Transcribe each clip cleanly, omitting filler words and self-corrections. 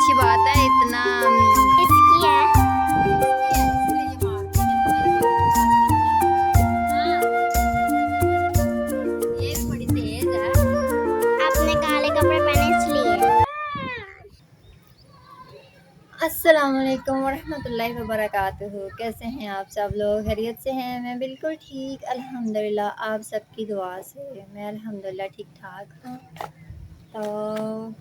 अच्छी बात है इतना इसकी है। ये बड़ी तेज है। आपने काले कपड़े पहने इसलिए। अस्सलाम वालेकुम वरहमतुल्लाहि वबरकातुहू। कैसे हैं आप सब लोग? खैरियत से हैं? मैं बिल्कुल ठीक अल्हम्दुलिल्लाह। आप सबकी दुआ से मैं अल्हम्दुलिल्लाह ठीक ठाक हूँ। तो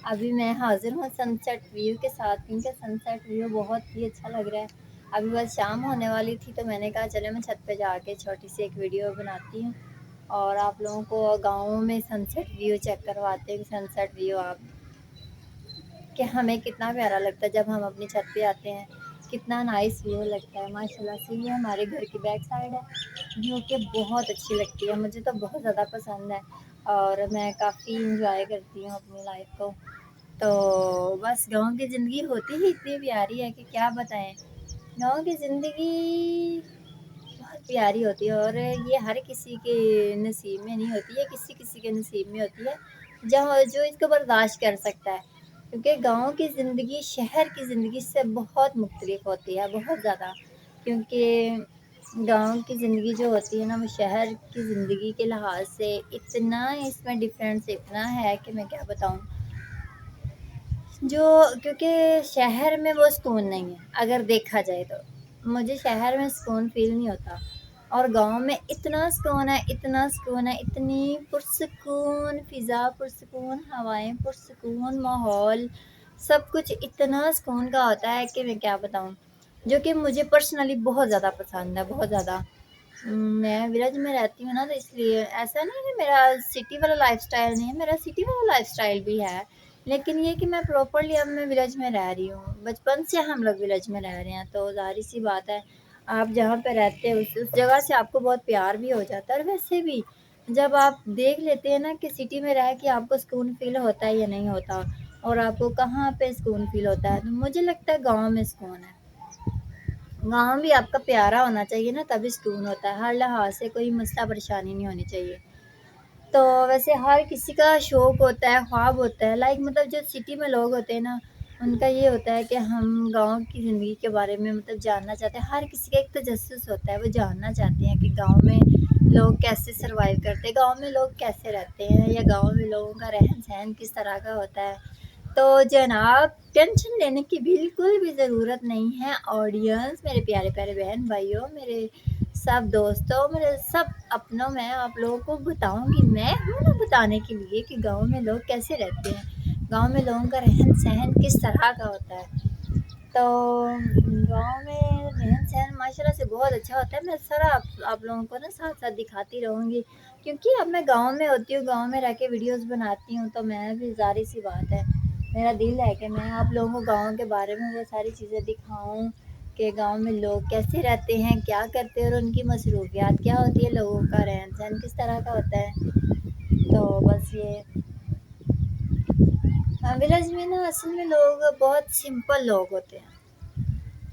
अभी मैं हाजिर हूँ सनसेट व्यू के साथ, क्योंकि सनसेट व्यू बहुत ही अच्छा लग रहा है। अभी बस शाम होने वाली थी तो मैंने कहा चले मैं छत पे जाके छोटी सी एक वीडियो बनाती हूँ और आप लोगों को गाँव में सनसेट व्यू चेक करवाते हैं। सनसेट व्यू आप कि हमें कितना प्यारा लगता है जब हम अपनी छत पे आते हैं, कितना नाइस व्यू लगता है माशाल्लाह से। ये हमारे घर की बैक साइड है जो कि बहुत अच्छी लगती है, मुझे तो बहुत ज़्यादा पसंद है और मैं काफ़ी इंजॉय करती हूँ अपनी लाइफ को। तो बस गांव की ज़िंदगी होती ही इतनी प्यारी है कि क्या बताएं। गांव की ज़िंदगी बहुत प्यारी होती है और ये हर किसी के नसीब में नहीं होती है, किसी किसी के नसीब में होती है जहाँ जो इसको बर्दाश्त कर सकता है। क्योंकि गांव की ज़िंदगी शहर की ज़िंदगी से बहुत मुख्तलिफ होती है, बहुत ज़्यादा। क्योंकि गांव की ज़िंदगी जो होती है ना, वो शहर की ज़िंदगी के लिहाज से इतना इसमें डिफरेंस इतना है कि मैं क्या बताऊँ। जो क्योंकि शहर में वो सुकून नहीं है, अगर देखा जाए तो मुझे शहर में सुकून फील नहीं होता और गांव में इतना सुकून है, इतना सुकून है, इतनी पुरसुकून फ़िज़ा, पुरसुकून हवाएं, पुरसुकून माहौल, सब कुछ इतना सुकून का होता है कि मैं क्या बताऊँ। जो कि मुझे पर्सनली बहुत ज़्यादा पसंद है, बहुत ज़्यादा। मैं विलेज में रहती हूँ ना, तो इसलिए ऐसा नहीं है मेरा सिटी वाला लाइफस्टाइल नहीं है, मेरा सिटी वाला लाइफस्टाइल भी है। लेकिन ये कि मैं प्रॉपरली अब मैं विलेज में रह रही हूँ, बचपन से हम लोग विलेज में रह रहे हैं, तो ज़ाहिर सी बात है आप जहाँ पे रहते हो उस जगह से आपको बहुत प्यार भी हो जाता है। और वैसे भी जब आप देख लेते हैं ना कि सिटी में रह के आपको सुकून फील होता है या नहीं होता, और आपको कहाँ पे सुकून फील होता है, तो मुझे लगता है गाँव में सुकून है। गाँव भी आपका प्यारा होना चाहिए ना, तभी सुकून होता है। हर लिहाज से कोई मसला परेशानी नहीं होनी चाहिए। तो वैसे हर किसी का शौक होता है, ख्वाब होता है, लाइक मतलब जो सिटी में लोग होते हैं ना, उनका ये होता है कि हम गांव की ज़िंदगी के बारे में मतलब जानना चाहते हैं। हर किसी का एक तजस्सुस होता है, वो जानना चाहते हैं कि गांव में लोग कैसे सरवाइव करते हैं, गांव में लोग कैसे रहते हैं, या गांव में लोगों का रहन सहन किस तरह का होता है। तो जनाब, टेंशन लेने की बिल्कुल भी ज़रूरत नहीं है ऑडियंस, मेरे प्यारे प्यारे बहन भाइयों, मेरे सब दोस्तों, मेरे सब अपनों में आप लोगों को बताऊंगी। मैं हूँ ना बताने के लिए कि गांव में लोग कैसे रहते हैं, गांव में लोगों का रहन सहन किस तरह का होता है। तो गांव में रहन सहन माशाल्लाह से बहुत अच्छा होता है। मैं सारा आप लोगों को ना साथ साथ दिखाती रहूँगी, क्योंकि अब मैं गांव में होती हूँ, गांव में रह के वीडियोज़ बनाती हूँ, तो मैं भी ज़ाहिर सी बात है मेरा दिल है कि मैं आप लोगों को गांव के बारे में वो सारी चीज़ें दिखाऊं कि गांव में लोग कैसे रहते हैं, क्या करते हैं और उनकी मसरूफियात क्या होती है, लोगों का रहन सहन किस तरह का होता है। तो बस ये विलेज में ना असल में लोग बहुत सिंपल लोग होते हैं।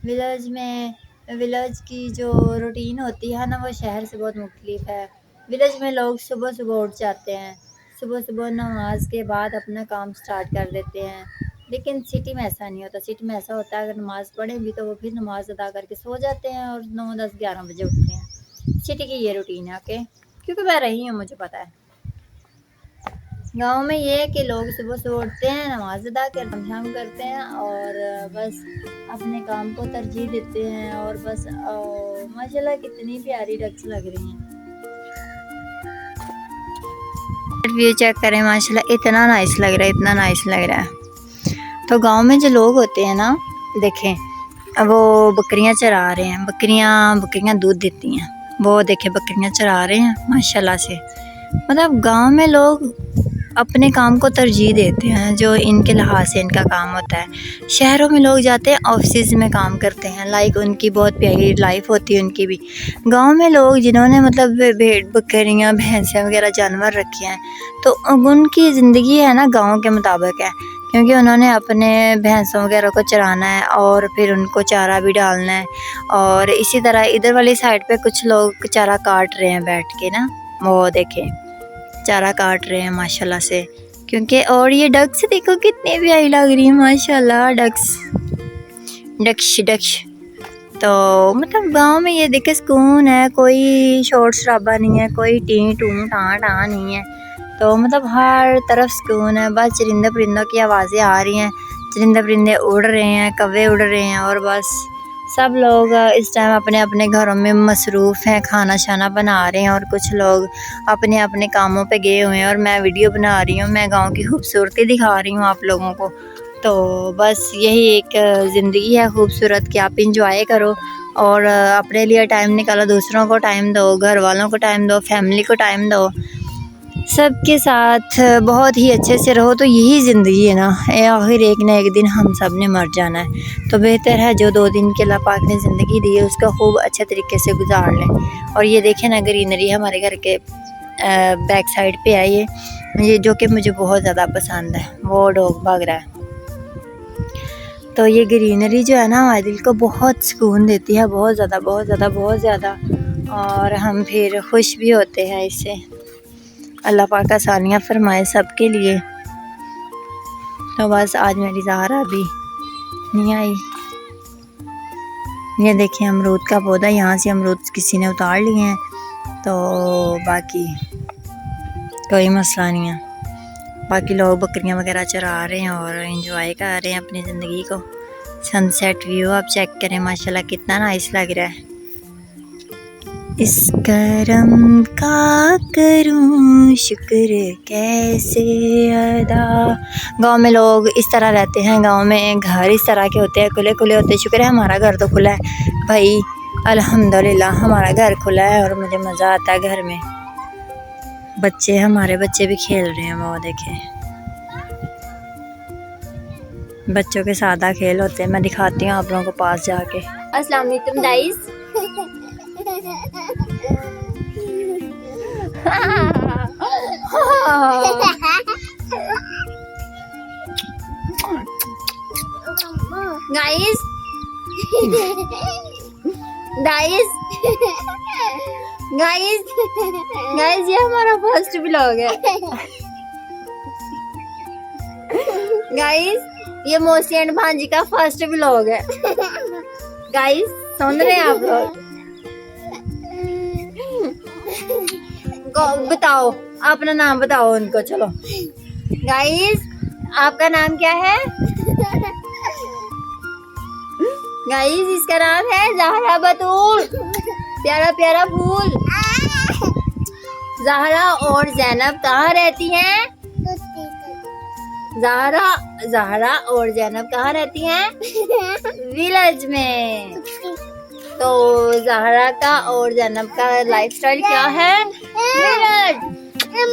विलेज में विलेज की जो रूटीन होती है ना, वो शहर से बहुत मुख्तलिफ है। विलेज में लोग सुबह सुबह उठ जाते हैं, सुबह सुबह नमाज के बाद अपना काम स्टार्ट कर देते हैं। लेकिन सिटी में ऐसा नहीं होता। सिटी में ऐसा होता है अगर नमाज़ पढ़ें भी तो वो फिर नमाज अदा करके सो जाते हैं और 9 10 11 बजे उठते हैं। सिटी की ये रूटीन है, ओके, क्योंकि मैं रही हूँ, मुझे पता है। गाँव में ये है कि लोग सुबह सुबह उठते हैं, नमाज अदा कर शाम करते हैं और बस अपने काम को तरजीह देते हैं और बस माशाल्लाह कितनी प्यारी रक्स लग रही हैं। व्यू चेक करें, माशाल्लाह इतना नाइस लग रहा है, इतना नाइस लग रहा है। तो गांव में जो लोग होते हैं ना, देखें वो बकरियां चरा रहे हैं, बकरियां दूध देती हैं, वो देखें बकरियां चरा रहे हैं माशाल्लाह से। मतलब गांव में लोग अपने काम को तरजीह देते हैं, जो इनके लिहाज से इनका काम होता है। शहरों में लोग जाते हैं ऑफिस में काम करते हैं, लाइक उनकी बहुत प्यारी लाइफ होती है उनकी भी। गांव में लोग जिन्होंने मतलब भेड़ बकरियां भैंसें वगैरह जानवर रखे हैं, तो उनकी ज़िंदगी है ना गांव के मुताबिक है, क्योंकि उन्होंने अपने भैंसों वगैरह को चराना है और फिर उनको चारा भी डालना है। और इसी तरह इधर वाली साइड पे कुछ लोग चारा काट रहे हैं बैठ के ना, वो देखें चारा काट रहे हैं माशाल्लाह से। क्योंकि और ये डक्स देखो कितने प्यारी लग रही है माशाल्लाह। डक्स डक्श डक्श तो मतलब गांव में ये देखे सुकून है, कोई शोर शराबा नहीं है, कोई टी टू टाँ टाँ नहीं है। तो मतलब हर तरफ सुकून है, बस चरिंदे परिंदों की आवाज़ें आ रही हैं, चरिंदे परिंदे उड़ रहे हैं, कौवे उड़ रहे हैं और बस सब लोग इस टाइम अपने अपने घरों में मसरूफ़ हैं, खाना शाना बना रहे हैं और कुछ लोग अपने अपने कामों पे गए हुए हैं। और मैं वीडियो बना रही हूँ, मैं गांव की खूबसूरती दिखा रही हूँ आप लोगों को। तो बस यही एक ज़िंदगी है खूबसूरत कि आप इंजॉय करो और अपने लिए टाइम निकालो, दूसरों को टाइम दो, घर वालों को टाइम दो, फैमिली को टाइम दो, सबके साथ बहुत ही अच्छे से रहो। तो यही ज़िंदगी है ना, आखिर एक ना एक दिन हम सब ने मर जाना है। तो बेहतर है जो 2 दिन के अल्लाह पाक ने ज़िंदगी दी है उसका खूब अच्छे तरीके से गुजार लें। और ये देखें ना, ग्रीनरी हमारे घर के बैक साइड पे है ये जो कि मुझे बहुत ज़्यादा पसंद है। वो डॉग भाग रहा है। तो ये ग्रीनरी जो है ना हमारे दिल को बहुत सुकून देती है, बहुत ज़्यादा बहुत ज़्यादा बहुत ज़्यादा। और हम फिर खुश भी होते हैं इससे। अल्लाह पाक आसानियाँ फरमाए सबके लिए। तो बस आज मेरी ज़हरा भी नहीं आई। ये देखिए अमरूद का पौधा, यहाँ से अमरूद किसी ने उतार लिए हैं, तो बाकी कोई मसला नहीं है। बाकी लोग बकरियां वगैरह चरा रहे हैं और एंजॉय कर रहे हैं अपनी ज़िंदगी को। सनसेट व्यू आप चेक करें, माशाल्लाह कितना नाइस लग रहा है। इस करम का करूं शुक्र कैसे अदा। गांव में लोग इस तरह रहते हैं, गांव में घर इस तरह के होते हैं, खुले खुले होते हैं। शुक्र है हमारा घर तो खुला है भाई, अल्हम्दुलिल्लाह हमारा घर खुला है और मुझे मज़ा आता है घर में। बच्चे, हमारे बच्चे भी खेल रहे हैं, वो देखें बच्चों के सादा खेल होते हैं। मैं दिखाती हूँ आप लोगों को पास जाके। अस्सलाम वालेकुम guys. Guys guys guys guys ये हमारा फर्स्ट व्लॉग है गाइस, ये मौसी एंड भांजी का फर्स्ट व्लॉग है गाइस। सुन रहे हैं आप लोग? बताओ अपना नाम बताओ उनको। चलो गाइस, आपका नाम क्या है? गाइस इसका नाम है ज़हरा बतूल, प्यारा प्यारा फूल। ज़हरा और ज़ैनब कहाँ रहती हैं? ज़हरा और ज़ैनब कहाँ रहती हैं? विलेज में। तो ज़हरा का और ज़ैनब का लाइफस्टाइल क्या है?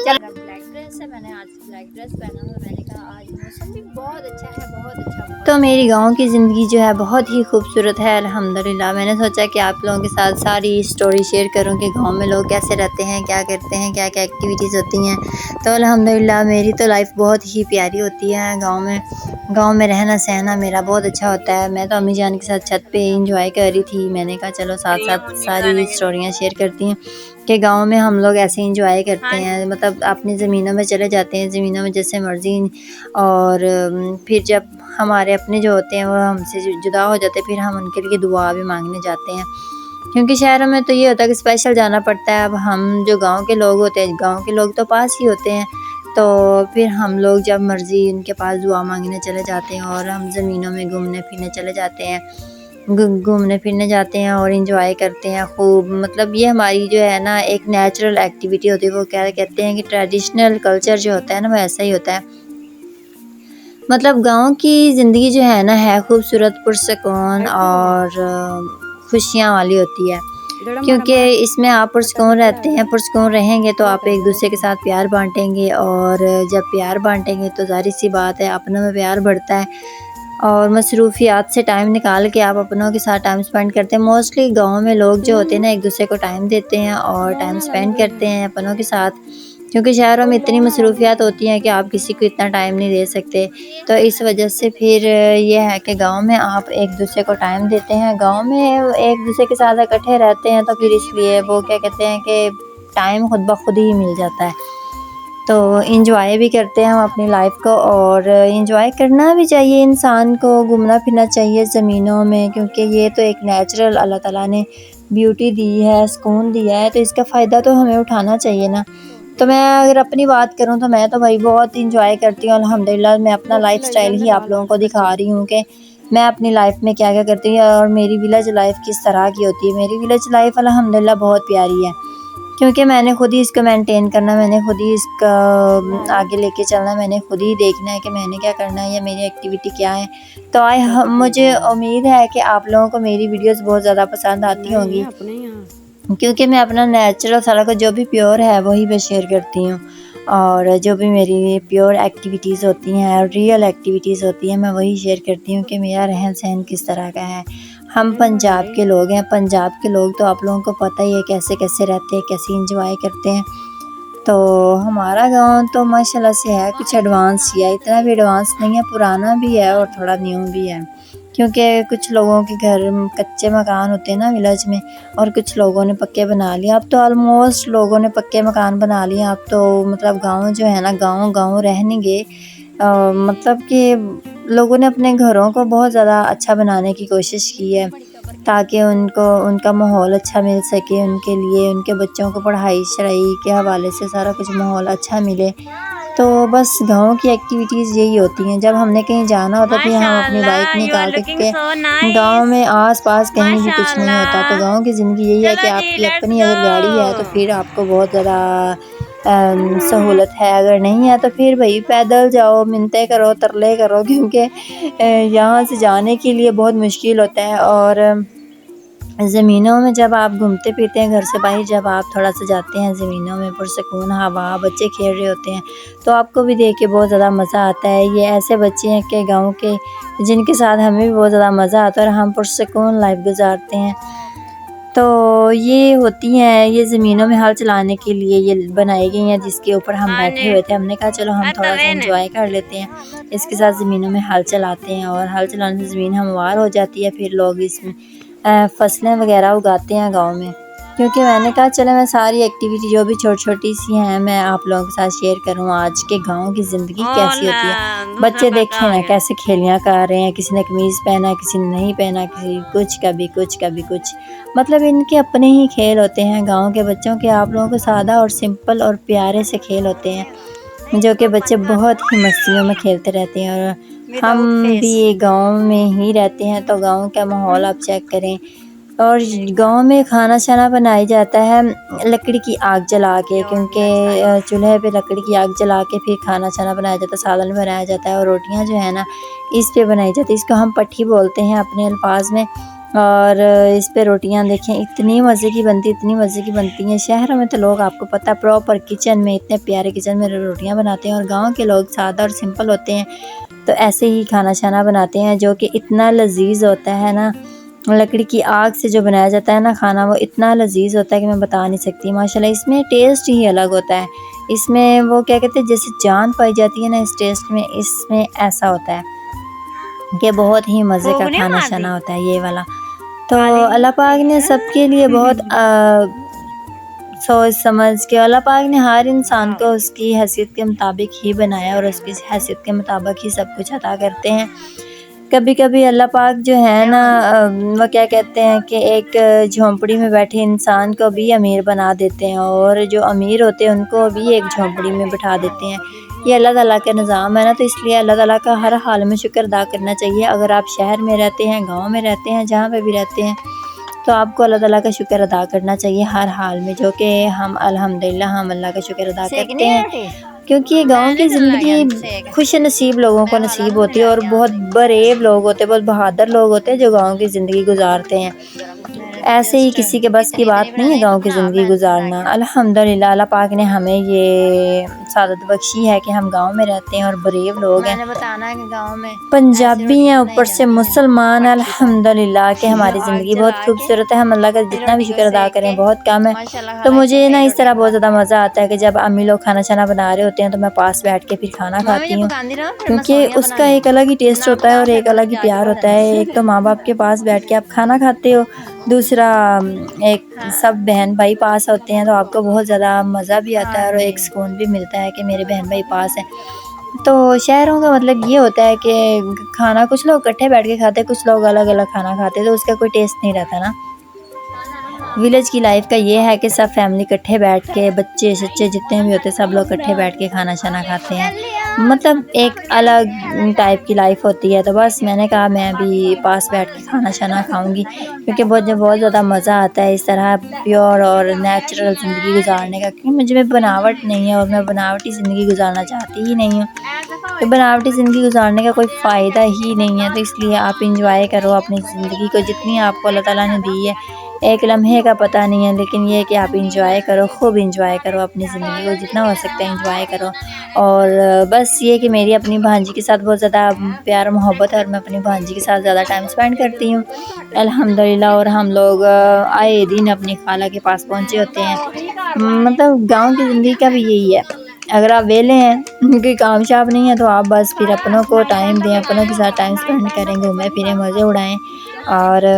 चलो ब्लैक ड्रेस है, मैंने आज ब्लैक ड्रेस पहना हुआ। मैंने कहा आज मौसम भी बहुत अच्छा है, बहुत अच्छा। तो मेरी गांव की ज़िंदगी जो है बहुत ही खूबसूरत है अल्हम्दुलिल्लाह। मैंने सोचा कि आप लोगों के साथ सारी स्टोरी शेयर करूं कि गांव में लोग कैसे रहते हैं, क्या करते हैं, क्या क्या एक्टिविटीज़ होती हैं। तो अल्हम्दुलिल्लाह मेरी तो लाइफ बहुत ही प्यारी होती है गाँव में। गाँव में रहना सहना मेरा बहुत अच्छा होता है। मैं तो अम्मी जान के साथ छत पे इंजॉय कर रही थी। मैंने कहा चलो साथ साथ सारी स्टोरियाँ शेयर करती हैं कि गांव में हम लोग ऐसे इंजॉय करते हैं, मतलब अपनी ज़मीनों में चले जाते हैं, ज़मीनों में जैसे मर्जी। और फिर जब हमारे अपने जो होते हैं वो हमसे जुदा हो जाते हैं, फिर हम उनके लिए दुआ भी मांगने जाते हैं। क्योंकि शहरों में तो ये होता है कि स्पेशल जाना पड़ता है। अब हम जो गांव के लोग होते हैं, गांव के लोग तो पास ही होते हैं, तो फिर हम लोग जब मर्ज़ी उनके पास दुआ मांगने चले जाते हैं और हम ज़मीनों में घूमने फिरने चले जाते हैं, घूमने फिरने जाते हैं और इंजॉय करते हैं खूब। मतलब ये हमारी जो है ना एक नेचुरल एक्टिविटी होती है। वो क्या कहते हैं कि ट्रेडिशनल कल्चर जो होता है ना वो ऐसा ही होता है। मतलब गांव की ज़िंदगी जो है ना है खूबसूरत, पुरसकून और खुशियाँ वाली होती है। क्योंकि इसमें आप पुरसकून रहते हैं, पुरसकून रहेंगे तो आप एक दूसरे के साथ प्यार बांटेंगे, और जब प्यार बांटेंगे तो ज़ाहिर सी बात है अपनों में प्यार बढ़ता है और मसरूफियात से टाइम निकाल के आप अपनों के साथ टाइम स्पेंड करते हैं। मोस्टली गांव में लोग जो होते हैं ना एक दूसरे को टाइम देते हैं और टाइम स्पेंड करते हैं अपनों के साथ। क्योंकि शहरों में इतनी मसरूफियात होती हैं कि आप किसी को इतना टाइम नहीं दे सकते। तो इस वजह से फिर ये है कि गांव में आप एक दूसरे को टाइम देते हैं, गांव में एक दूसरे के साथ इकट्ठे रहते हैं, तो फिर इसलिए वो क्या कहते हैं कि टाइम खुद ब खुद ही मिल जाता है। तो इंजॉय भी करते हैं हम अपनी लाइफ को, और इंजॉय करना भी चाहिए इंसान को, घूमना फिरना चाहिए ज़मीनों में, क्योंकि ये तो एक नेचुरल अल्लाह ताला ने ब्यूटी दी है, सुकून दिया है, तो इसका फ़ायदा तो हमें उठाना चाहिए ना। तो मैं अगर अपनी बात करूं तो मैं तो भाई बहुत इंजॉय करती हूँ अल्हम्दुलिल्लाह। मैं अपना लाइफस्टाइल ही आप लोगों को दिखा रही हूँ कि मैं अपनी लाइफ में क्या क्या करती हूँ और मेरी विलेज लाइफ किस तरह की होती है। मेरी विलेज लाइफ अल्हम्दुलिल्लाह बहुत प्यारी है, क्योंकि मैंने खुद ही इसको मेंटेन करना, मैंने खुद ही इसका आगे लेके चलना, मैंने खुद ही देखना है कि मैंने क्या करना है या मेरी एक्टिविटी क्या है। तो मुझे उम्मीद है कि आप लोगों को मेरी वीडियोस बहुत ज़्यादा पसंद आती होंगी, क्योंकि मैं अपना नेचुरल सारा कुछ जो भी प्योर है वही मैं शेयर करती हूँ, और जो भी मेरी प्योर एक्टिविटीज़ होती हैं और रियल एक्टिविटीज़ होती हैं मैं वही शेयर करती हूँ कि मेरा रहन सहन किस तरह का है। हम पंजाब के लोग हैं, पंजाब के लोग तो आप लोगों को पता ही है कैसे कैसे रहते हैं, कैसे इंजॉय करते हैं। तो हमारा गांव तो माशाल्लाह से है कुछ एडवांस ही है, इतना भी एडवांस नहीं है, पुराना भी है और थोड़ा न्यू भी है, क्योंकि कुछ लोगों के घर कच्चे मकान होते हैं ना विलेज में, और कुछ लोगों ने पक्के बना लिया। अब तो ऑलमोस्ट लोगों ने पक्के मकान बना लिए। अब तो मतलब गांव जो है ना, गांव गांव रह नहीं गए, मतलब कि लोगों ने अपने घरों को बहुत ज़्यादा अच्छा बनाने की कोशिश की है, ताकि उनको उनका माहौल अच्छा मिल सके, उनके लिए उनके बच्चों को पढ़ाई शढ़ाई के हवाले से सारा कुछ माहौल अच्छा मिले। तो बस गाँव की एक्टिविटीज़ यही होती हैं। जब हमने कहीं जाना होता है तो हम अपनी बाइक निकाल के, गांव में आस-पास कहीं भी कुछ नहीं होता, तो गांव की ज़िंदगी यही है कि आपकी अपनी अगर गाड़ी है तो फिर आपको बहुत ज़्यादा सहूलत है, अगर नहीं है तो फिर भाई पैदल जाओ, मिन्नतें करो, तरले करो, क्योंकि यहाँ से जाने के लिए बहुत मुश्किल होता है। और ज़मीनों में जब आप घूमते फिरते हैं घर से बाहर, जब आप थोड़ा सा जाते हैं ज़मीनों में, पुरसकून हवा, बच्चे खेल रहे होते हैं, तो आपको भी देख के बहुत ज़्यादा मज़ा आता है। ये ऐसे बच्चे हैं कि गाँव के जिनके साथ हमें भी बहुत ज़्यादा मज़ा आता है और हम पुरसकून लाइफ गुजारते हैं। तो ये होती हैं, ये ज़मीनों में हल चलाने के लिए ये बनाई गई हैं, जिसके ऊपर हम बैठे हुए थे। हमने कहा चलो हम थोड़ा सा एंजॉय कर लेते हैं, इसके साथ ज़मीनों में हल चलाते हैं, और हल चलाने से ज़मीन हमवार हो जाती है। फिर लोग इसमें फसलें वगैरह उगाते हैं गांव में। क्योंकि मैंने कहा चलो मैं सारी एक्टिविटी जो भी छोटी छोटी सी हैं मैं आप लोगों के साथ शेयर करूं, आज के गांव की ज़िंदगी कैसी होती है। बच्चे देखें ना कैसे खेलियाँ कर रहे हैं, किसी ने कमीज़ पहना, किसी ने नहीं पहना, किसी कुछ कभी कुछ कभी कुछ, मतलब इनके अपने ही खेल होते हैं गाँव के बच्चों के। आप लोगों को सादा और सिंपल और प्यारे से खेल होते हैं जो कि बच्चे बहुत ही मस्तियों में खेलते रहते हैं। और हम भी गांव में ही रहते हैं, तो गांव का माहौल आप चेक करें। और गांव में खाना शाना बनाया जाता है लकड़ी की आग जला के, क्योंकि चूल्हे पे लकड़ी की आग जला के फिर खाना शाना बनाया जाता है, सालन बनाया जाता है, और रोटियां जो है ना इस पे बनाई जाती है। इसको हम पट्टी बोलते हैं अपने अल्फाज में। और इस पे रोटियां देखें इतनी मज़े की बनती, इतनी मज़े की बनती हैं। शहरों में तो लोग आपको पता प्रॉपर किचन में, इतने प्यारे किचन में रोटियां बनाते हैं, और गांव के लोग सादा और सिंपल होते हैं, तो ऐसे ही खाना शाना बनाते हैं जो कि इतना लजीज होता है ना। लकड़ी की आग से जो बनाया जाता है ना खाना, वो इतना लजीज होता है कि मैं बता नहीं सकती माशाल्लाह। इसमें टेस्ट ही अलग होता है, इसमें वो क्या कहते हैं जैसे जान पाई जाती है ना इस टेस्ट में। इसमें ऐसा होता है कि बहुत ही मज़े का खाना शाना होता है ये वाला। तो अल्लाह पाक ने सबके लिए बहुत सोच समझ के, अल्लाह पाक ने हर इंसान को उसकी हैसियत के मुताबिक ही बनाया, और उसकी हैसियत के मुताबिक ही सब कुछ अता करते हैं। कभी कभी अल्लाह पाक जो है ना वो क्या कहते हैं कि एक झोंपड़ी में बैठे इंसान को भी अमीर बना देते हैं, और जो अमीर होते हैं उनको भी एक झोंपड़ी में बिठा देते हैं। ये अल्लाह ताला का निज़ाम है ना, तो इसलिए अल्लाह ताला का हर हाल में शुक्र अदा करना चाहिए। अगर आप शहर में रहते हैं, गांव में रहते हैं, जहाँ पे भी रहते हैं, तो आपको अल्लाह ताला का शुक्र अदा करना चाहिए हर हाल में, जो कि हम अल्हम्दुलिल्लाह हम अल्लाह का शुक्र अदा करते हैं। क्योंकि गांव की ज़िंदगी खुश नसीब लोगों को नसीब होती है, और बहुत बरेव लोग होते हैं, बहुत बहादुर लोग होते हैं जो गांव की ज़िंदगी गुजारते हैं। ऐसे ही किसी के बस की बात नहीं है गांव की ज़िंदगी गुजारना। अल्हम्दुलिल्लाह अल्लाह पाक ने हमें ये सादत बख्शी है कि हम गांव में रहते हैं और बरेव लोग हैं। बताना है कि गांव में पंजाबी हैं, ऊपर से मुसलमान। अल्हम्दुलिल्लाह कि हमारी ज़िंदगी बहुत खूबसूरत है, हम अल्लाह का जितना भी शुक्र अदा करें बहुत कम है। तो मुझे ना इस तरह बहुत ज़्यादा मज़ा आता है कि जब अम्मी लोग खाना शाना बना रहे होते हैं तो मैं पास बैठ के फिर खाना खाती हूँ, क्योंकि उसका एक अलग ही टेस्ट होता है और एक अलग ही प्यार होता है। एक तो माँ बाप के पास बैठ के आप खाना खाते हो, दूसरा एक सब बहन भाई पास होते हैं तो आपको बहुत ज़्यादा मज़ा भी आता है और एक सुकून भी मिलता है कि मेरे बहन भाई पास हैं। तो शहरों का मतलब ये होता है कि खाना कुछ लोग इकट्ठे बैठ के खाते हैं, कुछ लोग अलग अलग खाना खाते हैं, तो उसका कोई टेस्ट नहीं रहता ना। विलेज की लाइफ का ये है कि सब फैमिली इकट्ठे बैठ के बच्चे सच्चे जितने भी होते हैं सब लोग इकट्ठे बैठ के खाना शाना खाते हैं, मतलब एक अलग टाइप की लाइफ होती है। तो बस मैंने कहा मैं भी पास बैठ के खाना शाना खाऊंगी क्योंकि बहुत ज़्यादा मज़ा आता है इस तरह प्योर और नेचुरल ज़िंदगी गुजारने का, क्योंकि मुझे में बनावट नहीं है और मैं बनावटी ज़िंदगी गुजारना चाहती ही नहीं हूँ। तो बनावटी ज़िंदगी गुजारने का कोई फ़ायदा ही नहीं है, तो इसलिए आप इंजॉय करो अपनी ज़िंदगी को जितनी आपको अल्लाह ताला ने दी है। एक लम्हे का पता नहीं है, लेकिन ये है कि आप इंजॉय करो, खूब इंजॉय करो अपनी ज़िंदगी को, जितना हो सकता है इंजॉय करो। और बस ये कि मेरी अपनी भांजी के साथ बहुत ज़्यादा प्यार मोहब्बत है और मैं अपनी भांजी के साथ ज़्यादा टाइम स्पेंड करती हूँ अल्हम्दुलिल्लाह। और हम लोग आए दिन अपनी खाला के पास पहुँचे होते हैं। मतलब गाँव की ज़िंदगी का भी यही है, अगर आप वेले हैं कोई काम शाम नहीं है तो आप बस फिर अपनों को टाइम दें, अपनों के साथ टाइम स्पेंड करें, घूमें फिरें, मज़े उड़ाएं। और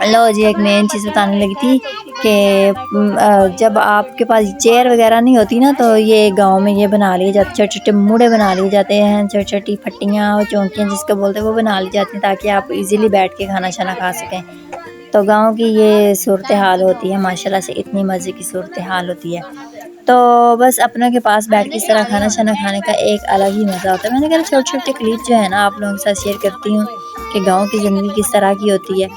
लो जी एक मेन चीज़ बताने लगी थी कि जब आपके पास चेयर वगैरह नहीं होती ना तो ये गांव में ये बना लिए जाते, छोटे छोटे मूड़े बना लिए जाते हैं, छोटी छोटी फट्टियाँ और चौंकियाँ जिसको बोलते हैं वो बना ली जाती हैं ताकि आप इजीली बैठ के खाना शाना खा सकें। तो गांव की ये सूरत हाल होती है माशाल्लाह से, इतनी मज़े की सूरत हाल होती है। तो बस अपनों के पास बैठ के इस तरह खाना शाना खाने का एक अलग ही मज़ा होता है। मैंने कहा छोटे छोटे क्लिप जो है ना आप लोगों के साथ शेयर करती हूँ कि गाँव की ज़िंदगी किस तरह की होती है।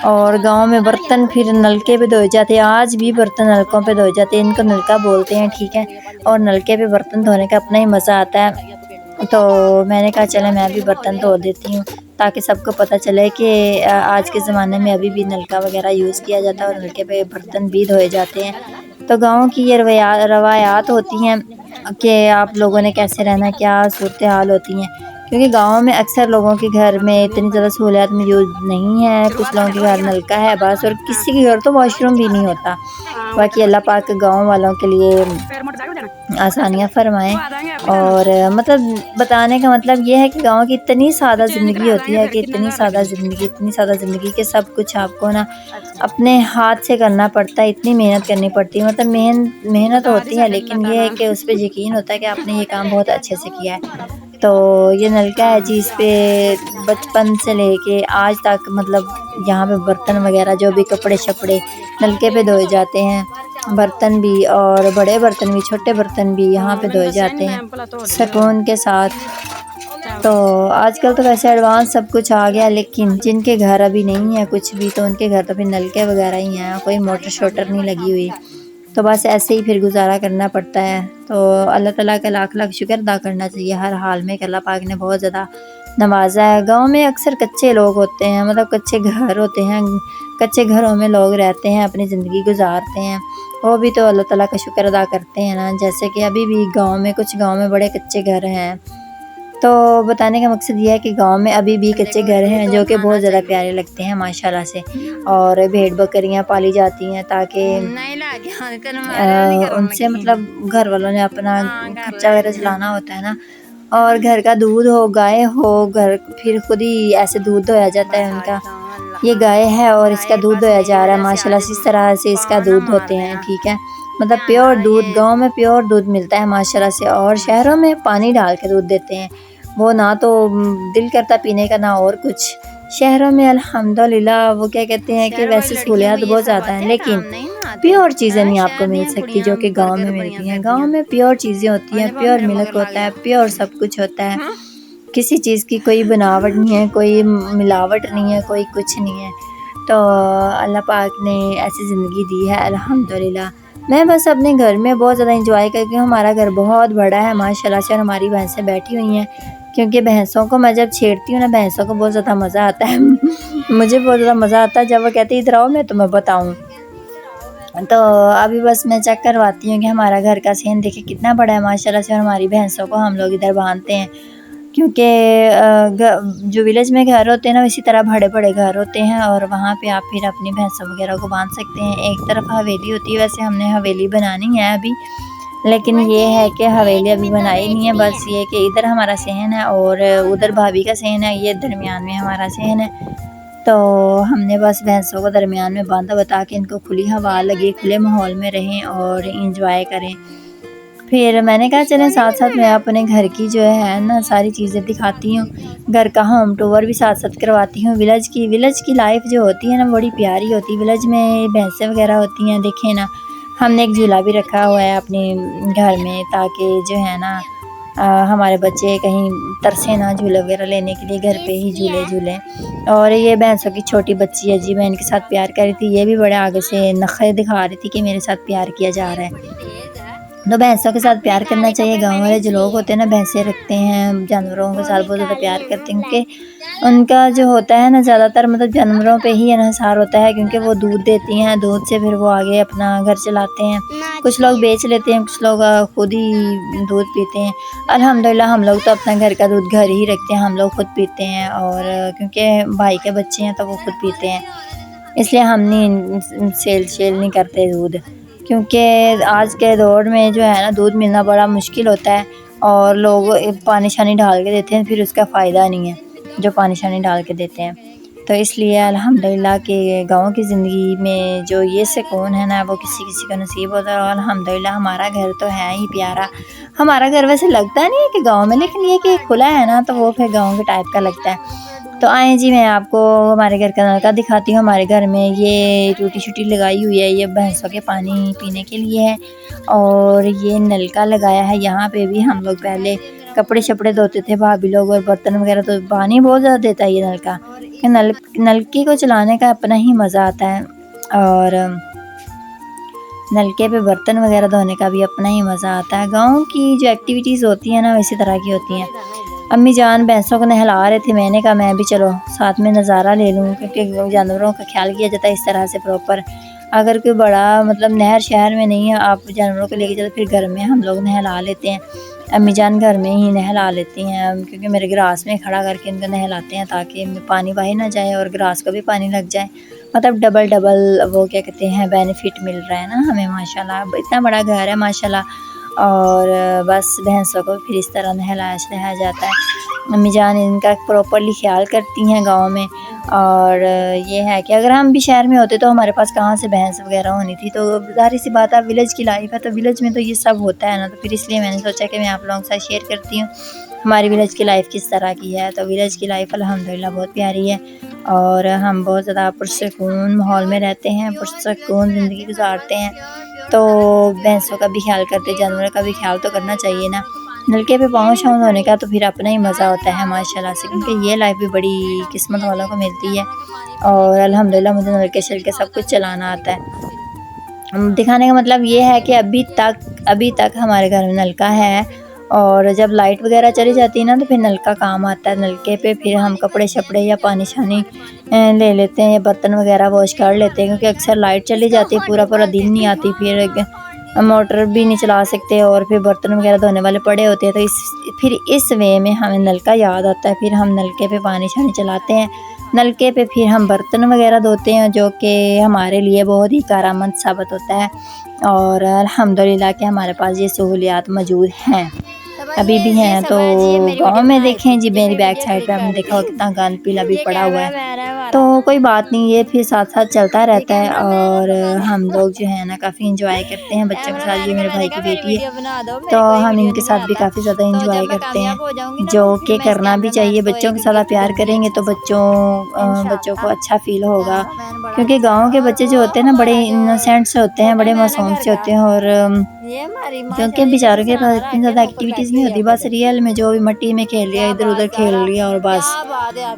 और गांव में बर्तन फिर नलके पे धोए जाते हैं, आज भी बर्तन नलकों पे धोए जाते हैं, इनको नलका बोलते हैं, ठीक है। और नलके पे बर्तन धोने का अपना ही मज़ा आता है। तो मैंने कहा चले मैं भी बर्तन धो देती हूँ ताकि सबको पता चले कि आज के ज़माने में अभी भी नलका वगैरह यूज़ किया जाता है और नलके पे बर्तन भी धोए जाते हैं। तो गाँव की ये रवायात होती हैं कि आप लोगों ने कैसे रहना, क्या सूरत हाल होती हैं, क्योंकि गाँव में अक्सर लोगों के घर में इतनी ज़्यादा सहूलियत मौजूद नहीं है। कुछ लोगों के घर नलका है बस, और किसी के घर तो वॉशरूम भी नहीं होता। बाकी अल्लाह पाक गाँव वालों के लिए आसानियाँ फरमाएं। और मतलब बताने का मतलब ये है कि गाँव की इतनी सादा ज़िंदगी होती है कि इतनी सादा ज़िंदगी कि सब कुछ आपको ना अपने हाथ से करना पड़ता है, इतनी मेहनत करनी पड़ती है। मतलब मेहनत होती है, लेकिन ये है कि उस पर यकीन होता है कि आपने ये काम बहुत अच्छे से किया है। तो ये नलका है जी, इस पे बचपन से लेके आज तक मतलब यहाँ पे बर्तन वगैरह जो भी कपड़े शपड़े नलके पे धोए जाते हैं, बर्तन भी और बड़े बर्तन भी छोटे बर्तन भी यहाँ पे धोए जाते हैं सुकून के साथ। तो आजकल तो वैसे एडवांस सब कुछ आ गया, लेकिन जिनके घर अभी नहीं है कुछ भी तो उनके घर तो फिर नलके वगैरह ही हैं, कोई मोटर शोटर नहीं लगी हुई। तो बस ऐसे ही फिर गुजारा करना पड़ता है। तो अल्लाह ताला का लाख लाख शुक्र अदा करना चाहिए हर हाल में कि अल्लाह पाक ने बहुत ज़्यादा नवाजा है। गांव में अक्सर कच्चे लोग होते हैं, मतलब कच्चे घर होते हैं, कच्चे घरों में लोग रहते हैं, अपनी ज़िंदगी गुजारते हैं, वो भी तो अल्लाह ताला का शुक्र अदा करते हैं ना। जैसे कि अभी भी कुछ गाँव में बड़े कच्चे घर हैं। तो बताने का मकसद ये है कि गांव में अभी भी कच्चे घर हैं जो कि बहुत ज़्यादा प्यारे लगते हैं माशाल्लाह से। और भेड़ बकरियां पाली जाती हैं ताकि उनसे मतलब घर वालों ने अपना खर्चा वगैरह चलाना होता है ना। और घर का दूध हो, गाय हो, घर फिर खुद ही ऐसे दूध धोया जाता है उनका। ये गाय है और इसका दूध धोया जा रहा है माशाल्लाह से, इस तरह से इसका दूध धोते हैं, ठीक है। मतलब प्योर दूध, गांव में प्योर दूध मिलता है माशाल्लाह से। और शहरों में पानी डाल के दूध देते हैं, वो ना तो दिल करता पीने का ना और कुछ। शहरों में अल्हम्दुलिल्लाह वो क्या कहते हैं कि वैसे सहूलियत बहुत ज़्यादा है, लेकिन प्योर चीज़ें नहीं आपको मिल सकती जो कि गांव में मिलती हैं। गांव में प्योर चीज़ें होती हैं, प्योर मिल्क होता है, प्योर सब कुछ होता है, किसी चीज़ की कोई बनावट नहीं है, कोई मिलावट नहीं है, कोई कुछ नहीं है। तो अल्लाह पाक ने ऐसी ज़िंदगी दी है अल्हम्दुलिल्लाह। मैं बस अपने घर में बहुत ज़्यादा इंजॉय करती हूँ, हमारा घर बहुत बड़ा है माशाल्लाह से, और हमारी भैंसें बैठी हुई हैं क्योंकि भैंसों को मैं जब छेड़ती हूँ ना, भैंसों को बहुत ज़्यादा मज़ा आता है मुझे बहुत ज़्यादा मज़ा आता है जब वो कहती है इधर आओ मैं तुम्हें बताऊँ। तो अभी बस मैं चेक करवाती हूँ कि हमारा घर का सीन देखिए कितना बड़ा है माशाल्लाह से, और हमारी भैंसों को हम लोग इधर बांधते हैं क्योंकि जो विलेज में घर होते हैं ना इसी तरह बड़े बड़े घर होते हैं, और वहाँ पे आप फिर अपनी भैंसों वगैरह को बांध सकते हैं। एक तरफ हवेली होती है, वैसे हमने हवेली बनानी है अभी, लेकिन ये है कि हवेली अभी बनाई नहीं है। बस ये कि इधर हमारा सहन है और उधर भाभी का सहन है, ये दरमियान में हमारा सहन है। तो हमने बस भैंसों को दरमियान में बांधा बता के इनको खुली हवा लगे, खुले माहौल में रहें और इंजॉय करें। फिर मैंने कहा चलें साथ साथ मैं अपने घर की जो है ना सारी चीज़ें दिखाती हूँ, घर का होम टूर भी साथ साथ करवाती हूँ। विलेज की लाइफ जो होती है ना बड़ी प्यारी होती है। विलेज में भैंसें वगैरह होती हैं, देखें ना हमने एक झूला भी रखा हुआ है अपने घर में, ताकि जो है ना हमारे बच्चे कहीं तरसे ना झूले वगैरह लेने के लिए, घर पे ही झूले झूलें। और ये भैंसों की छोटी बच्ची है जी, मैं इनके साथ प्यार कर रही थी, ये भी बड़े आगे से नखरे दिखा रही थी कि मेरे साथ प्यार किया जा रहा है। तो भैंसों के साथ प्यार करना चाहिए। गांव वाले जो लोग होते हैं ना भैंसें रखते हैं, जानवरों के साथ बहुत ज़्यादा प्यार करते हैं, क्योंकि उनका जो होता है ना ज़्यादातर मतलब जानवरों पे ही इन्हिसार होता है, क्योंकि वो दूध देती हैं, दूध से फिर वो आगे अपना घर चलाते हैं। कुछ लोग बेच लेते हैं, कुछ लोग खुद ही दूध पीते हैं। अल्हम्दुलिल्लाह हम लोग तो अपना घर का दूध घर ही रखते हैं, हम लोग खुद पीते हैं। और क्योंकि भाई के बच्चे हैं तो वो खुद पीते हैं, इसलिए हम नहीं सेल नहीं करते दूध, क्योंकि आज के दौर में जो है ना दूध मिलना बड़ा मुश्किल होता है और लोग पानी शानी डाल के देते हैं, फिर उसका फ़ायदा नहीं है जो पानी शानी डाल के देते हैं। तो इसलिए अल्हम्दुलिल्लाह के गाँव की ज़िंदगी में जो ये सुकून है ना वो किसी किसी को नसीब होता है। और अल्हम्दुलिल्लाह हमारा घर तो है ही प्यारा। हमारा घर वैसे लगता नहीं है कि गाँव में, लेकिन ये कि खुला है ना तो वो फिर गाँव के टाइप का लगता है। तो आए जी मैं आपको हमारे घर का नलका दिखाती हूँ। हमारे घर में ये टूटी शूटी लगाई हुई है, ये भैंसों के पानी पीने के लिए है। और ये नलका लगाया है, यहाँ पे भी हम लोग पहले कपड़े शपड़े धोते थे भाभी लोग, और बर्तन वगैरह, तो पानी बहुत ज़्यादा देता है ये नलका। नलके को चलाने का अपना ही मज़ा आता है, और नलके पे बर्तन वगैरह धोने का भी अपना ही मज़ा आता है। गाँव की जो एक्टिविटीज़ होती हैं ना इसी तरह की होती हैं। अम्मी जान भैंसों को नहला रहे थे, मैंने कहा मैं भी चलो साथ में नज़ारा ले लूँ, क्योंकि जानवरों का ख्याल किया जाता है इस तरह से प्रॉपर। अगर कोई बड़ा मतलब नहर शहर में नहीं है, आप जानवरों को लेके चलो, फिर घर में हम लोग नहला लेते हैं। अम्मी जान घर में ही नहला लेती हैं, क्योंकि मेरे ग्रास में खड़ा करके इनको नहलाते हैं ताकि पानी बाहर ना जाए और ग्रास को भी पानी लग जाए। मतलब डबल वो क्या कहते हैं बेनिफिट मिल रहा है ना हमें माशाल्लाह। इतना बड़ा घर है माशाल्लाह। और बस भैंसों को फिर इस तरह नहलाया जाता है। अम्मी जान इनका प्रॉपरली ख्याल करती हैं गांव में। और ये है कि अगर हम भी शहर में होते तो हमारे पास कहाँ से भैंस वगैरह होनी थी। तो ज़ाहिर सी बात है विलेज की लाइफ है, तो विलेज में तो ये सब होता है ना, तो फिर इसलिए मैंने सोचा कि मैं आप लोगों के साथ शेयर करती हूँ हमारी विलेज की लाइफ किस तरह की है। तो विलेज की लाइफ अल्हम्दुलिल्लाह बहुत प्यारी है, और हम बहुत ज़्यादा पुरसुकून माहौल में रहते हैं, पुरसुकून ज़िंदगी गुजारते हैं। तो भैंसों का भी ख्याल करते, जानवरों का भी ख्याल तो करना चाहिए ना। नलके पे पाँव छाँव धोने का तो फिर अपना ही मज़ा होता है माशाल्लाह से, क्योंकि ये लाइफ भी बड़ी किस्मत वालों को मिलती है। और अल्हम्दुलिल्लाह मुझे नलके शलके सब कुछ चलाना आता है। दिखाने का मतलब ये है कि अभी तक हमारे घर में नलका है, और जब लाइट वगैरह चली जाती है ना तो फिर नलका काम आता है। नलके पे फिर हम कपड़े शपड़े या पानी शानी ले लेते हैं, या बर्तन वगैरह वॉश कर लेते हैं, क्योंकि अक्सर लाइट चली जाती है, पूरा दिन नहीं आती, फिर मोटर भी नहीं चला सकते, और फिर बर्तन वगैरह धोने वाले पड़े होते हैं। तो फिर इस वे में हमें नलका याद आता है, फिर हम नलके पे पानी शानी चलाते हैं। नलके पे फिर हम बर्तन वगैरह धोते हैं, जो कि हमारे लिए बहुत ही कारआमद साबित होता है। और अल्हम्दुलिल्लाह कि हमारे पास ये सहूलियात मौजूद हैं, अभी भी हैं। तो गाँव में देखें जी मेरी बैक साइड पे आपने देखा हो कितना गंद पीला भी पड़ा हुआ है, तो कोई बात नहीं, ये फिर साथ साथ चलता रहता है। और हम लोग जो है ना काफ़ी इंजॉय करते हैं बच्चों के साथ। ये मेरे भाई की बेटी है, तो हम इनके साथ भी काफ़ी ज़्यादा इंजॉय करते हैं, जो कि करना भी चाहिए। बच्चों के साथ प्यार करेंगे तो बच्चों को अच्छा फील होगा, क्योंकि गाँव के बच्चे जो होते हैं ना बड़े इनोसेंट से होते हैं, बड़े मासूम से होते हैं। और क्योंकि बेचारों के पास इतनी ज़्यादा एक्टिविटीज़ नहीं होती, बस रियल में जो भी मट्टी में खेल लिया, इधर उधर खेल लिया और बस।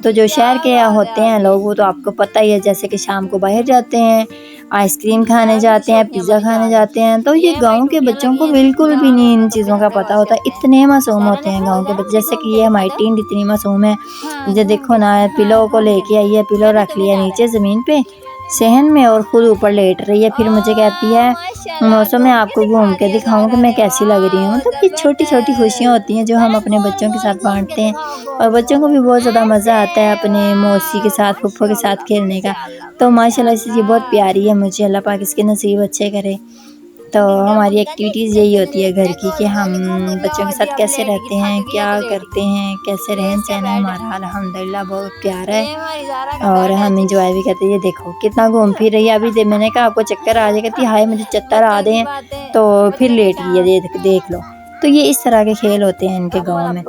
तो जो शहर के होते हैं लोग वो तो आपको पता ही है, जैसे कि शाम को बाहर जाते हैं, आइसक्रीम खाने जाते हैं, पिज़्ज़ा खाने जाते हैं। तो ये गांव के बच्चों को बिल्कुल भी नहीं इन चीज़ों का पता होता, इतने मासूम होते हैं गांव के बच्चे। जैसे कि ये हमारी टीन इतनी मासूम है, जो देखो ना पिलो को लेके आई है, पिलो रख लिया नीचे ज़मीन पे सहन में और खुद ऊपर लेट रही है। फिर मुझे कहती है मौसम में आपको घूम के दिखाऊं कि मैं कैसी लग रही हूँ। तो ये छोटी छोटी खुशियाँ होती हैं जो हम अपने बच्चों के साथ बांटते हैं, और बच्चों को भी बहुत ज़्यादा मज़ा आता है अपने मौसी के साथ, फुफ्फो के साथ खेलने का। तो माशाल्लाह से ये बहुत प्यारी है, मुझे अल्लाह पाक इसके नसीब अच्छे करे। तो हमारी एक्टिविटीज़ यही होती है घर की कि हम बच्चों के साथ कैसे रहते हैं, क्या करते हैं, कैसे रहन सहन है हमारा। अल्हम्दुलिल्लाह बहुत प्यारा है और हम इंजॉय भी करते हैं। ये देखो कितना घूम फिर रही है। अभी मैंने कहा आपको चक्कर आ जाएगा, कहती हाय मुझे चक्कर आ रहे हैं, तो फिर लेट गई है। देख लो। तो ये इस तरह के खेल होते हैं इनके गांव में।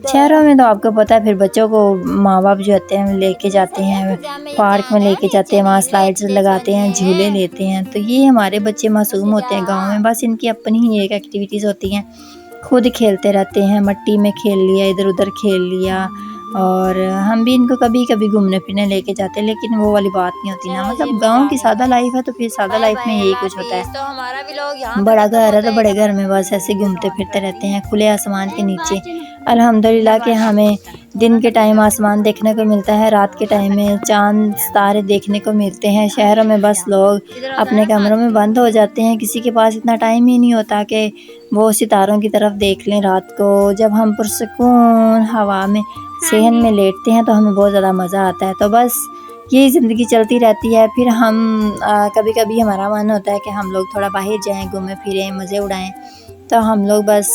शहरों में तो आपको पता है फिर बच्चों को माँ बाप जो होते हैं लेके जाते हैं, पार्क में लेके जाते हैं, वहाँ स्लाइड्स लगाते हैं, झूले लेते हैं। तो ये हमारे बच्चे मासूम होते हैं गांव में, बस इनकी अपनी ही एक एक्टिविटीज़ होती हैं, खुद खेलते रहते हैं, मट्टी में खेल लिया, इधर उधर खेल लिया। और हम भी इनको कभी कभी घूमने फिरने लेके जाते हैं, लेकिन वो वाली बात नहीं होती ना। मतलब गांव की सादा लाइफ है, तो फिर सादा लाइफ में यही कुछ होता है। बड़ा घर है तो बड़े घर में बस ऐसे घूमते फिरते रहते हैं खुले आसमान के नीचे। अल्हम्दुलिल्लाह कि हमें दिन के टाइम आसमान देखने को मिलता है, रात के टाइम में चांद तारे देखने को मिलते हैं। शहरों में बस लोग अपने कमरों में बंद हो जाते हैं, किसी के पास इतना टाइम ही नहीं होता कि वो सितारों की तरफ देख लें रात को। जब हम पुरसुकून हवा में सेहन में लेटते हैं तो हमें बहुत ज़्यादा मज़ा आता है। तो बस यही ज़िंदगी चलती रहती है। फिर हम कभी कभी हमारा मन होता है कि हम लोग थोड़ा बाहर जाएं, घूमें फिरें, मज़े उड़ाएं। तो हम लोग बस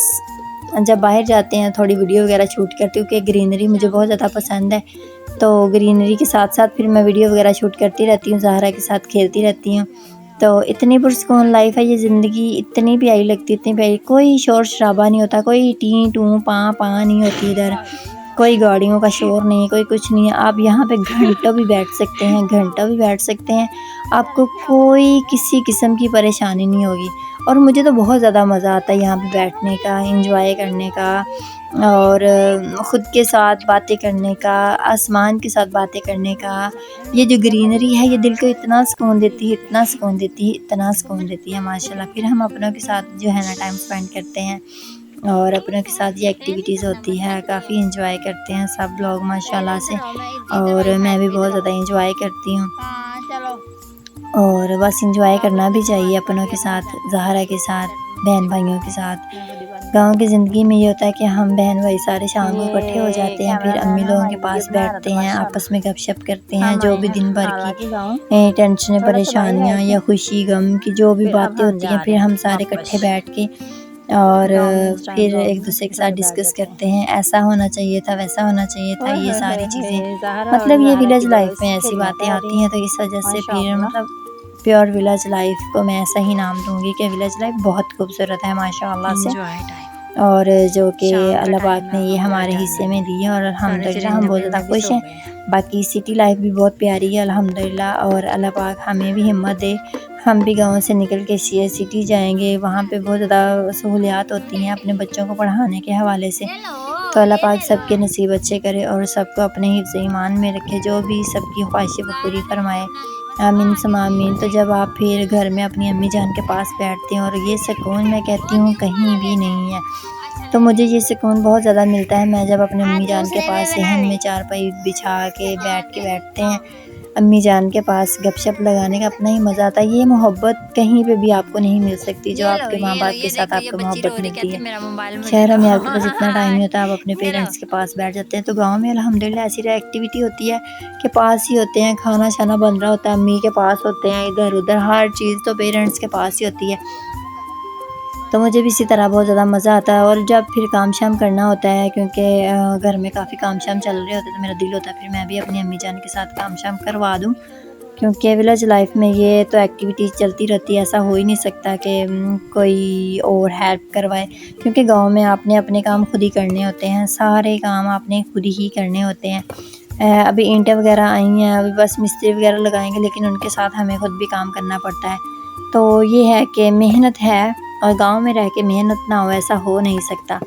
जब बाहर जाते हैं थोड़ी वीडियो वगैरह शूट करती हूँ, क्योंकि ग्रीनरी मुझे बहुत ज़्यादा पसंद है। तो ग्रीनरी के साथ साथ फिर मैं वीडियो वगैरह शूट करती रहती हूँ, ज़हरा के साथ खेलती रहती हूँ। तो इतनी पुरसुकून लाइफ है ये ज़िंदगी, इतनी प्यारी लगती है, इतनी प्यारी। कोई शोर शराबा नहीं होता, कोई टी टू पा नहीं होती इधर, कोई गाड़ियों का शोर नहीं, कोई कुछ नहीं है। आप यहाँ पे घंटों भी बैठ सकते हैं, घंटों भी बैठ सकते हैं, आपको कोई किसी किस्म की परेशानी नहीं होगी। और मुझे तो बहुत ज़्यादा मज़ा आता है यहाँ पे बैठने का, एंजॉय करने का, और ख़ुद के साथ बातें करने का, आसमान के साथ बातें करने का। ये जो ग्रीनरी है ये दिल को इतना सुकून देती है, इतना सुकून देती है, इतना सुकून देती है माशाल्लाह। फिर हम अपनों के साथ जो है ना टाइम स्पेंड करते हैं और अपनों के साथ ये एक्टिविटीज़ होती है, काफ़ी इंजॉय करते हैं सब लोग माशाल्लाह से। और मैं भी बहुत ज़्यादा इंजॉय करती हूँ, और बस इंजॉय करना भी चाहिए अपनों के साथ, ज़हरा के साथ, बहन भाइयों के साथ। गांव की ज़िंदगी में ये होता है कि हम बहन भाई सारे शाम को इकट्ठे हो जाते हैं, फिर अम्मी लोगों के पास बैठते हैं, आपस में गपशप करते हैं, जो भी दिन भर की टेंशनें, परेशानियां या खुशी गम की जो भी बातें होती हैं, फिर हम सारे इकट्ठे बैठ के और फिर एक दूसरे के साथ डिस्कस करते हैं, ऐसा होना चाहिए था, वैसा होना चाहिए था, ये सारी चीज़ें। मतलब ये विलेज लाइफ में ऐसी बातें आती हैं, तो इस वजह से फिर मतलब प्योर विलेज लाइफ को मैं ऐसा ही नाम दूंगी कि विलेज लाइफ बहुत खूबसूरत है माशाल्लाह से, और जो कि अल्लाह पाक ने ये हमारे हिस्से में दी है। और अल्हम्दुलिल्लाह हम बहुत ज़्यादा खुश हैं। बाकी सिटी लाइफ भी बहुत प्यारी है अल्हम्दुलिल्लाह, और अल्लाह पाक हमें भी हिम्मत दे, हम भी गांव से निकल के सिटी जाएंगे। वहाँ पे बहुत ज़्यादा सहूलियात होती हैं अपने बच्चों को पढ़ाने के हवाले से। तो अल्लाह पाक सबके नसीब अच्छे करे और सबको अपने हिफ्ज़ ईमान में रखे, जो भी सबकी ख्वाहिशें पूरी फरमाए, आमीन सम आमीन। तो जब आप फिर घर में अपनी अम्मी जान के पास बैठते हैं, और ये सुकून मैं कहती हूँ कहीं भी नहीं है। तो मुझे ये सुकून बहुत ज़्यादा मिलता है, मैं जब अपनी अम्मी जान के पास सहन में चारपाई बिछा के बैठते हैं अम्मी जान के पास, गपशप लगाने का अपना ही मज़ा आता है। ये मोहब्बत कहीं पे भी आपको नहीं मिल सकती जो आपके माँ बाप के साथ आपको मोहब्बत मिलती है। शहरों में आपके पास इतना टाइम नहीं होता, आप अपने पेरेंट्स के पास बैठ जाते हैं। तो गांव में अल्हम्दुलिल्लाह ऐसी एक्टिविटी होती है कि पास ही होते हैं, खाना शाना बन रहा होता है, अम्मी के पास होते हैं, इधर उधर हर चीज़ तो पेरेंट्स के पास ही होती है। तो मुझे भी इसी तरह बहुत ज़्यादा मज़ा आता है। और जब फिर काम शाम करना होता है, क्योंकि घर में काफ़ी काम शाम चल रहे होते हैं, तो मेरा दिल होता है फिर मैं भी अपनी अम्मी जान के साथ काम शाम करवा दूँ, क्योंकि विलेज लाइफ में ये तो एक्टिविटीज़ चलती रहती है। ऐसा हो ही नहीं सकता कि कोई और हेल्प करवाए, क्योंकि गांव में आपने अपने काम खुद ही करने होते हैं, सारे काम आपने खुद ही करने होते हैं। अभी ईंटें वगैरह आई हैं, अभी बस मिस्त्री वगैरह लगाएंगे, लेकिन उनके साथ हमें खुद भी काम करना पड़ता है। तो ये है कि मेहनत है, और गांव में रह के मेहनत ना हो ऐसा हो नहीं सकता।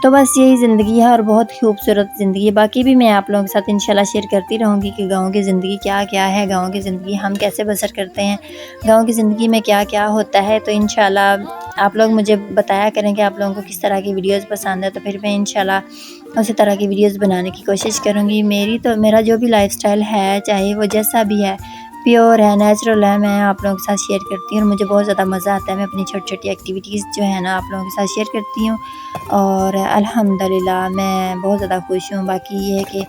तो बस यही ज़िंदगी है, और बहुत खूबसूरत ज़िंदगी है। बाकी भी मैं आप लोगों के साथ इंशाल्लाह शेयर करती रहूँगी कि गांव की ज़िंदगी क्या क्या है, गांव की ज़िंदगी हम कैसे बसर करते हैं, गांव की ज़िंदगी में क्या क्या होता है। तो इंशाल्लाह आप लोग मुझे बताया करें कि आप लोगों को किस तरह की वीडियोज़ पसंद है, तो फिर मैं इंशाल्लाह उसी तरह की वीडियोज़ बनाने की कोशिश करूँगी। मेरा जो भी लाइफस्टाइल है, चाहे वो जैसा भी है, प्योर है, नेचुरल है, मैं आप लोगों के साथ शेयर करती हूँ, और मुझे बहुत ज़्यादा मज़ा आता है। मैं अपनी छोटी छोटी एक्टिविटीज़ जो है ना आप लोगों के साथ शेयर करती हूँ, और अल्हम्दुलिल्लाह मैं बहुत ज़्यादा खुश हूँ। बाकी ये है कि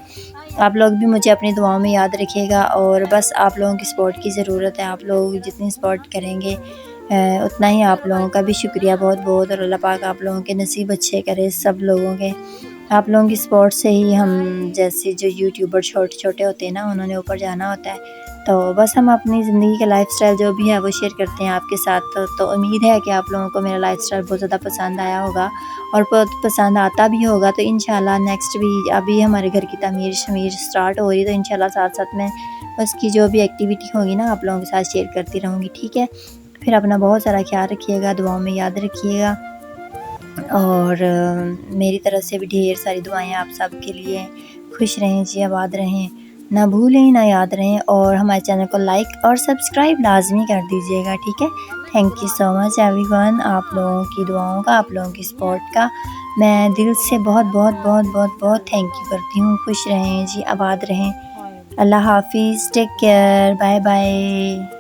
आप लोग भी मुझे अपनी दुआओं में याद रखिएगा, और बस आप लोगों की सपोर्ट की ज़रूरत है। आप लोग जितनी सपोर्ट करेंगे उतना ही आप लोगों का भी शुक्रिया बहुत बहुत, और अल्लाह पाक आप लोगों के नसीब अच्छे करे सब लोगों के। आप लोगों की सपोर्ट से ही हम जैसे जो यूट्यूबर छोटे छोटे होते हैं ना, उन्होंने ऊपर जाना होता है। तो बस हम अपनी ज़िंदगी का लाइफस्टाइल जो भी है वो शेयर करते हैं आपके साथ। तो उम्मीद है कि आप लोगों को मेरा लाइफस्टाइल बहुत ज़्यादा पसंद आया होगा और बहुत पसंद आता भी होगा। तो इंशाल्लाह नेक्स्ट भी अभी हमारे घर की तमीर शमीर स्टार्ट हो रही है, तो इंशाल्लाह साथ साथ में उसकी जो भी एक्टिविटी होगी ना आप लोगों के साथ शेयर करती रहूँगी, ठीक है। फिर अपना बहुत सारा ख्याल रखिएगा, दुआओं में याद रखिएगा, और मेरी तरफ से भी ढेर सारी दुआएं आप सब के लिए। खुश रहें जी, आबाद रहें, ना भूलें ना याद रहें, और हमारे चैनल को लाइक और सब्सक्राइब लाजमी कर दीजिएगा, ठीक है। Thank you so much everyone, आप लोगों की दुआओं का, आप लोगों की सपोर्ट का मैं दिल से बहुत बहुत बहुत बहुत बहुत थैंक यू करती हूँ। खुश रहें जी, आबाद रहें। अल्लाह हाफिज़, टेक केयर, बाय बाय।